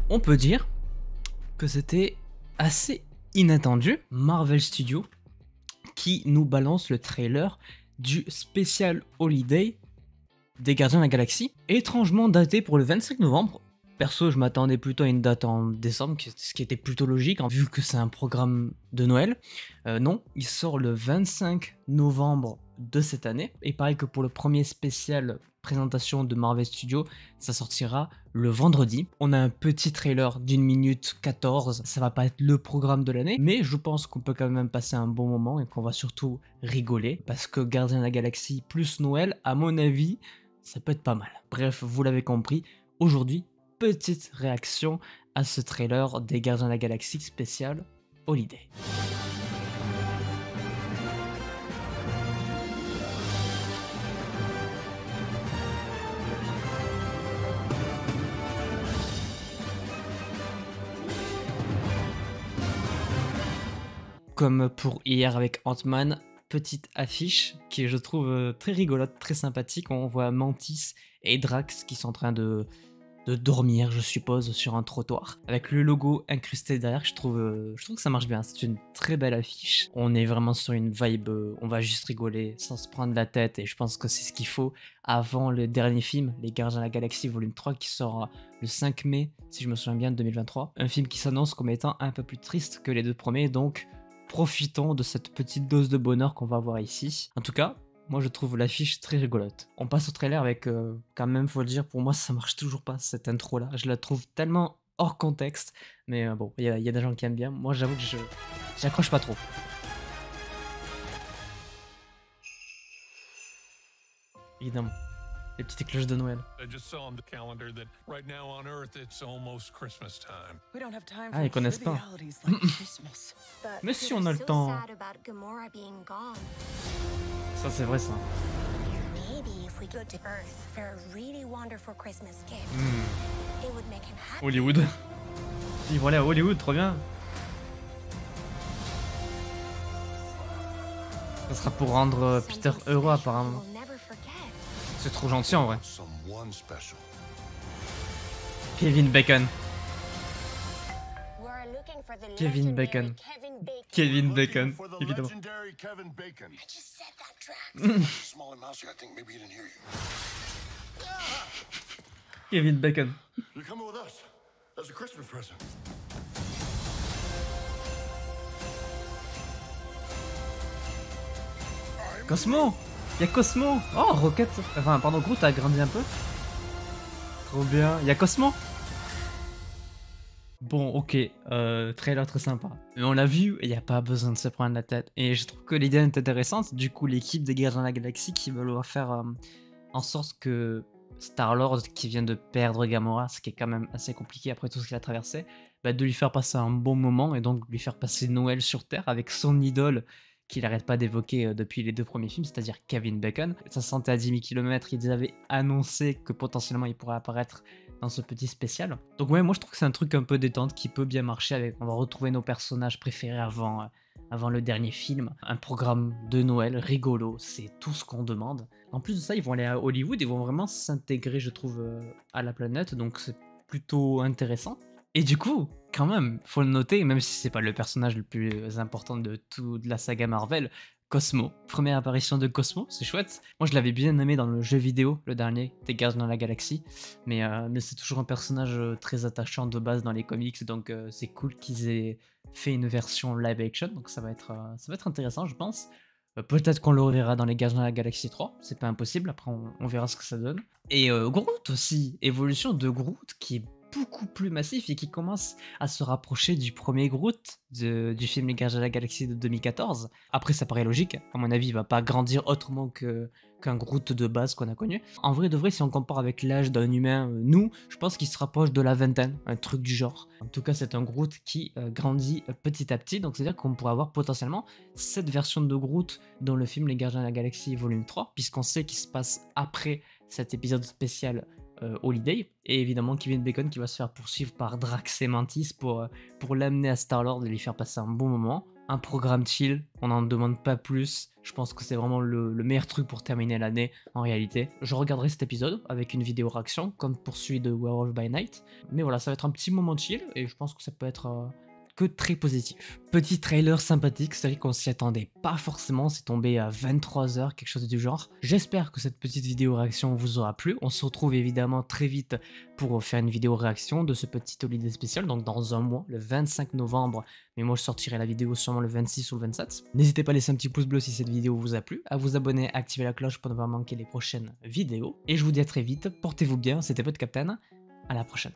On peut dire que c'était assez inattendu. Marvel Studios qui nous balance le trailer du spécial Holiday des Gardiens de la Galaxie, étrangement daté pour le 25 novembre. Perso, je m'attendais plutôt à une date en décembre, ce qui était plutôt logique, hein, vu que c'est un programme de Noël. Non, il sort le 25 novembre de cette année. Et pareil que pour le premier spécial présentation de Marvel Studios, ça sortira le vendredi. On a un petit trailer d'une minute 14, ça va pas être le programme de l'année, mais je pense qu'on peut quand même passer un bon moment et qu'on va surtout rigoler, parce que Gardiens de la Galaxie plus Noël, à mon avis, ça peut être pas mal. Bref, vous l'avez compris, aujourd'hui, petite réaction à ce trailer des Gardiens de la Galaxie spécial Holiday. Comme pour hier avec Ant-Man, petite affiche qui je trouve très rigolote, très sympathique. On voit Mantis et Drax qui sont en train de dormir, je suppose, sur un trottoir. Avec le logo incrusté derrière, je trouve que ça marche bien. C'est une très belle affiche. On est vraiment sur une vibe, on va juste rigoler sans se prendre la tête. Et je pense que c'est ce qu'il faut avant le dernier film, Les Gardiens de la Galaxie Volume 3, qui sort le 5 mai, si je me souviens bien, de 2023. Un film qui s'annonce comme étant un peu plus triste que les deux premiers, donc profitons de cette petite dose de bonheur qu'on va avoir ici. En tout cas, moi je trouve l'affiche très rigolote. On passe au trailer avec, quand même faut le dire, pour moi ça marche toujours pas cette intro là. Je la trouve tellement hors contexte, mais bon, il y a des gens qui aiment bien. Moi j'avoue que j'accroche pas trop. Évidemment. Les petites cloches de Noël. Ah, ils connaissent pas. Mais si on a le temps. Ça c'est vrai ça. Hollywood. Ils vont aller à Hollywood, trop bien. Ça sera pour rendre Peter heureux apparemment. C'est trop gentil en vrai. Kevin Bacon. Kevin Bacon. Kevin Bacon, évidemment. Kevin Bacon. Cosmo! Y'a Cosmo! Oh, Rocket! Enfin, pardon, Groot a grandi un peu. Trop bien. Y'a Cosmo! Bon, ok, trailer très sympa. Mais on l'a vu, il n'y a pas besoin de se prendre la tête. Et je trouve que l'idée est intéressante. Du coup, l'équipe des Gardiens de la Galaxie qui veulent faire en sorte que Star-Lord, qui vient de perdre Gamora, ce qui est quand même assez compliqué après tout ce qu'il a traversé, bah, de lui faire passer un bon moment et donc lui faire passer Noël sur Terre avec son idole qu'il n'arrête pas d'évoquer depuis les deux premiers films, c'est-à-dire Kevin Bacon. Ça se sentait à 10 000 km, ils avaient annoncé que potentiellement il pourrait apparaître dans ce petit spécial. Donc ouais, moi je trouve que c'est un truc un peu détente qui peut bien marcher avec. On va retrouver nos personnages préférés avant le dernier film. Un programme de Noël rigolo, c'est tout ce qu'on demande. En plus de ça, ils vont aller à Hollywood, ils vont vraiment s'intégrer, je trouve, à la planète, donc c'est plutôt intéressant. Et du coup, quand même, faut le noter, même si c'est pas le personnage le plus important de toute la saga Marvel, Cosmo. Première apparition de Cosmo, c'est chouette. Moi, je l'avais bien aimé dans le jeu vidéo, le dernier, des Gardiens de la Galaxie. Mais c'est toujours un personnage très attachant de base dans les comics, donc c'est cool qu'ils aient fait une version live action. Donc ça va être intéressant, je pense. Peut-être qu'on le reverra dans les Gardiens de la Galaxie 3, c'est pas impossible, après on verra ce que ça donne. Et Groot aussi, évolution de Groot qui est beaucoup plus massif et qui commence à se rapprocher du premier Groot du film Les Gardiens de la Galaxie de 2014. Après, ça paraît logique, à mon avis, il va pas grandir autrement qu'un Groot de base qu'on a connu. En vrai de vrai, si on compare avec l'âge d'un humain, nous, je pense qu'il se rapproche de la vingtaine, un truc du genre. En tout cas, c'est un Groot qui grandit petit à petit, donc c'est-à-dire qu'on pourrait avoir potentiellement cette version de Groot dans le film Les Gardiens de la Galaxie volume 3, puisqu'on sait qu'il se passe après cet épisode spécial Holiday, et évidemment Kevin Bacon qui va se faire poursuivre par Drax et Mantis pour l'amener à Star-Lord et lui faire passer un bon moment. un programme chill, on n'en demande pas plus. Je pense que c'est vraiment le meilleur truc pour terminer l'année en réalité. Je regarderai cet épisode avec une vidéo réaction comme pour celui de Werewolf by Night. Mais voilà, ça va être un petit moment chill et je pense que ça peut être que très positif. Petit trailer sympathique, c'est vrai qu'on s'y attendait pas forcément, c'est tombé à 23h, quelque chose du genre. J'espère que cette petite vidéo réaction vous aura plu. On se retrouve évidemment très vite pour faire une vidéo réaction de ce petit holiday spécial, donc dans un mois, le 25 novembre. Mais moi je sortirai la vidéo sûrement le 26 ou le 27. N'hésitez pas à laisser un petit pouce bleu si cette vidéo vous a plu, à vous abonner, à activer la cloche pour ne pas manquer les prochaines vidéos. Et je vous dis à très vite, portez-vous bien, c'était PodCaptain, à la prochaine.